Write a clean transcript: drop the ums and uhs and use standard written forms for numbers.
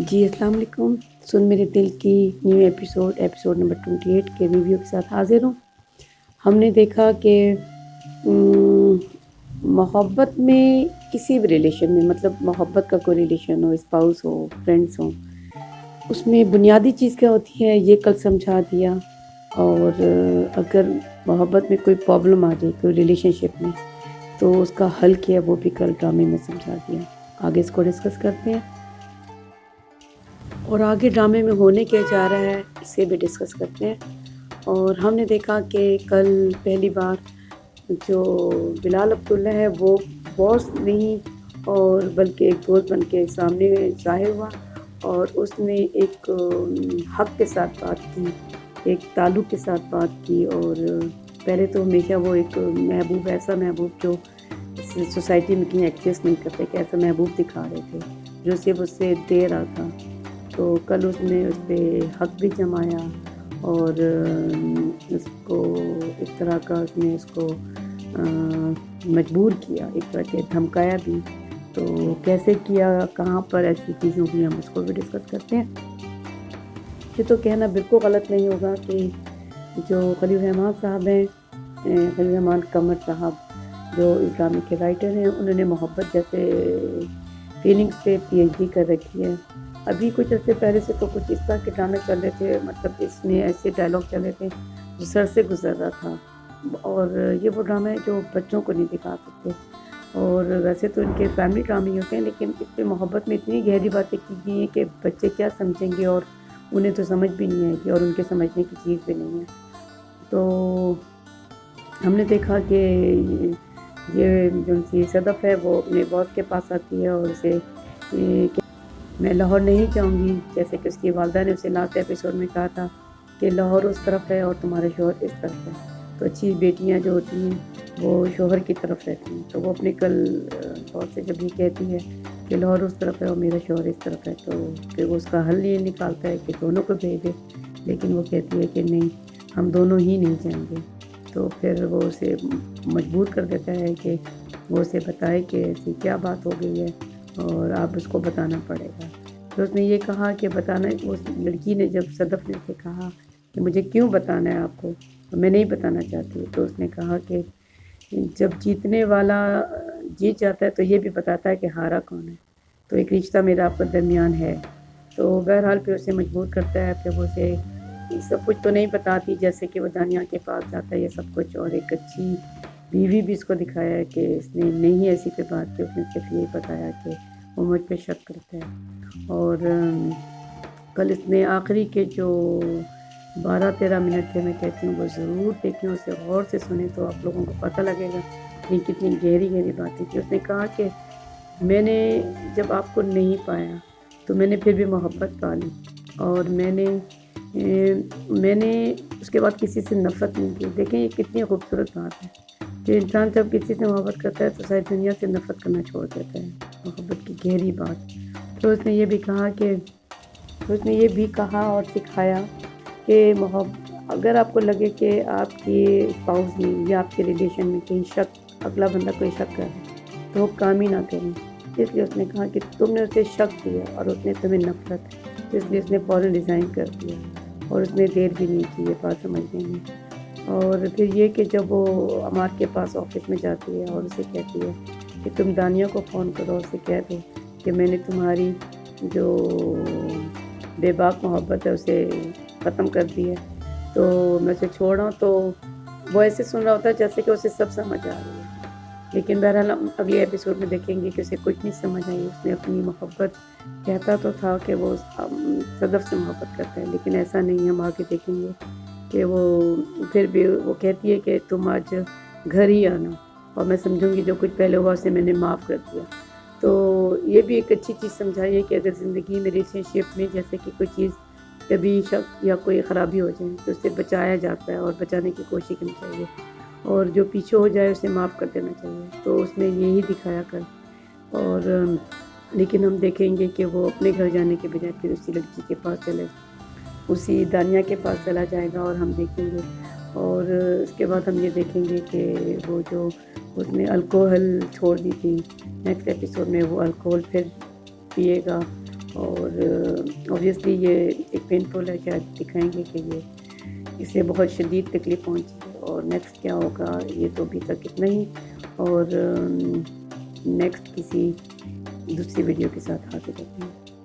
جی السلام علیکم. سن میرے دل کی نیو ایپیسوڈ نمبر 28 کے ریویو کے ساتھ حاضر ہوں. ہم نے دیکھا کہ محبت میں کسی بھی ریلیشن میں، مطلب محبت کا کوئی ریلیشن ہو، اسپاؤس ہو، فرینڈس ہوں، اس میں بنیادی چیز کیا ہوتی ہے یہ کل سمجھا دیا. اور اگر محبت میں کوئی پرابلم آ جائے کوئی ریلیشن شپ میں تو اس کا حل کیا وہ بھی کل ڈرامے میں سمجھا دیا. آگے اس کو ڈسکس کرتے ہیں اور آگے ڈرامے میں ہونے کیا جا رہا ہے اسے بھی ڈسکس کرتے ہیں. اور ہم نے دیکھا کہ کل پہلی بار جو بلال عبداللہ ہے وہ باس نہیں اور بلکہ ایک دوست بن کے سامنے ظاہر ہوا اور اس نے ایک حق کے ساتھ بات کی، ایک تعلق کے ساتھ بات کی. اور پہلے تو ہمیشہ وہ ایک محبوب، ایسا محبوب جو سوسائٹی میں کہیں ایکسیس نہیں کرتے کہ ایسا محبوب دکھا رہے تھے جو صرف اس سے دے رہا تھا. تو کل اس نے اس پہ حق بھی جمایا اور اس کو اس طرح کا اس نے اس کو مجبور کیا، ایک طرح کے دھمکایا بھی. تو کیسے کیا، کہاں پر ایسی چیزیں ہوئی، ہم اس کو بھی ڈسکس کرتے ہیں. یہ تو کہنا بالکل غلط نہیں ہوگا کہ جو خلیل الرحمان صاحب ہیں، خلیل الرحمان قمر صاحب جو اس ڈرامے کے رائٹر ہیں، انہوں نے محبت جیسے فیلنگس پہ پی ایچ ڈی کر رکھی ہے. ابھی کچھ عرصے پہلے سے تو کچھ اس طرح کے ڈرامے چل رہے تھے، مطلب اس میں ایسے ڈائلاگ چل رہے تھے جو سر سے گزر رہا تھا. اور یہ وہ ڈرامے جو بچوں کو نہیں دکھا سکتے. اور ویسے تو ان کے فیملی ڈرامے ہوتے ہیں لیکن اس پہ محبت میں اتنی گہری باتیں کی گئی ہیں کہ بچے کیا سمجھیں گے اور انہیں تو سمجھ بھی نہیں آئے گی اور ان کے سمجھنے کی چیز بھی نہیں ہے. تو ہم نے دیکھا کہ یہ جو ان کی صدف ہے وہ اپنے باس کے پاس آتی ہے اور اسے میں لاہور نہیں جاؤں گی، جیسے کہ اس کی والدہ نے اسے لاسٹ ایپیسوڈ میں کہا تھا کہ لاہور اس طرف ہے اور تمہارے شوہر اس طرف ہے. تو اچھی بیٹیاں جو ہوتی ہیں وہ شوہر کی طرف رہتی ہیں. تو وہ اپنے کل باس سے جب یہ کہتی ہے کہ لاہور اس طرف ہے اور میرا شوہر اس طرف ہے تو پھر وہ اس کا حل یہ نکالتا ہے کہ دونوں کو بھیجے، لیکن وہ کہتی ہے کہ نہیں، ہم دونوں ہی نہیں جائیں گے. تو پھر وہ اسے مجبور کر دیتا ہے کہ وہ اسے بتائے کہ ایسی کیا بات ہو گئی ہے اور آپ اس کو بتانا پڑے گا. تو اس نے یہ کہا کہ بتانا، اس لڑکی نے جب صدف نے اسے کہا کہ مجھے کیوں بتانا ہے آپ کو، میں نہیں بتانا چاہتی، تو اس نے کہا کہ جب جیتنے والا جیت جاتا ہے تو یہ بھی بتاتا ہے کہ ہارا کون ہے. تو ایک رشتہ میرا آپ کے درمیان ہے. تو بہرحال پھر اسے مجبور کرتا ہے، پھر وہ اسے سب کچھ تو نہیں بتاتی، جیسے کہ وہ دانیہ کے پاس جاتا ہے یہ سب کچھ. اور ایک اچھی بیوی بھی اس کو دکھایا ہے کہ اس نے نہیں ایسی کوئی بات کی، اس نے صرف یہی بتایا کہ وہ مجھ پہ شک کرتا ہے. اور کل اس نے آخری کے جو 12-13 منٹ تھے، میں کہتی ہوں وہ ضرور دیکھیں، اسے غور سے سنیں تو آپ لوگوں کو پتہ لگے گا کہ کتنی گہری باتیں تھی. اس نے کہا کہ میں نے جب آپ کو نہیں پایا تو میں نے پھر بھی محبت پا لی اور میں نے اس کے بعد کسی سے نفرت نہیں کی. دیکھیں یہ کتنی خوبصورت بات ہے کہ انسان جب کسی سے محبت کرتا ہے تو ساری دنیا سے نفرت کرنا چھوڑ دیتا ہے. محبت کی گہری بات. تو اس نے یہ بھی کہا اور سکھایا کہ اگر آپ کو لگے کہ آپ کی اسپاؤس میں یا آپ کے ریلیشن میں کہیں شک، اگلا بندہ کوئی شک کر رہا ہے تو وہ کام ہی نہ کریں. اس لیے اس نے کہا کہ تم نے اسے شک کیا اور اس نے تمہیں نفرت ہے، اس لیے اس نے فوراً ریزائن کر دیا اور اس نے دیر بھی نہیں کی یہ بات سمجھنے میں. اور پھر یہ کہ جب وہ عمار کے پاس آفس میں جاتی ہے اور اسے کہتی ہے کہ تم دانیہ کو فون کرو، اسے کہہ دو کہ میں نے تمہاری جو بے باک محبت ہے اسے ختم کر دی ہے، تو میں اسے چھوڑ رہا ہوں. تو وہ ایسے سن رہا ہوتا ہے جیسے کہ اسے سب سمجھ آ رہی ہے، لیکن بہرحال ہم اگلے ایپیسوڈ میں دیکھیں گے کہ اسے کچھ نہیں سمجھ آئی. اس نے اپنی محبت، کہتا تو تھا کہ وہ صدف سے محبت کرتا ہے لیکن ایسا نہیں. ہم آگے دیکھیں گے کہ وہ پھر بھی وہ کہتی ہے کہ تم آج گھر ہی آنا اور میں سمجھوں گی جو کچھ پہلے ہوا اسے میں نے معاف کر دیا. تو یہ بھی ایک اچھی چیز سمجھائی ہے کہ اگر زندگی میں ریلیشن شپ میں جیسے کہ کوئی چیز کبھی شک یا کوئی خرابی ہو جائے تو اس سے بچایا جاتا ہے اور بچانے کی کوشش کرنی چاہیے اور جو پیچھے ہو جائے اسے معاف کر دینا چاہیے. تو اس نے یہی دکھایا کر. اور لیکن ہم دیکھیں گے کہ وہ اپنے گھر جانے کے بجائے پھر اسی لڑکی کے پاس اسی دانیہ کے پاس چلا جائے گا اور ہم دیکھیں گے. اور اس کے بعد ہم یہ دیکھیں گے کہ وہ جو اس نے الکوہل چھوڑ دی تھی، نیکسٹ ایپیسوڈ میں وہ الکوہل پھر پیے گا اور اوبویسلی یہ ایک پینفل ہے، شاید دکھائیں گے کہ یہ اسے بہت شدید تکلیف پہنچی ہے، اور نیکسٹ کیا ہوگا یہ تو ابھی تک اتنا ہی، اور نیکسٹ کسی دوسری ویڈیو کے ساتھ حاضر ہوتے ہیں۔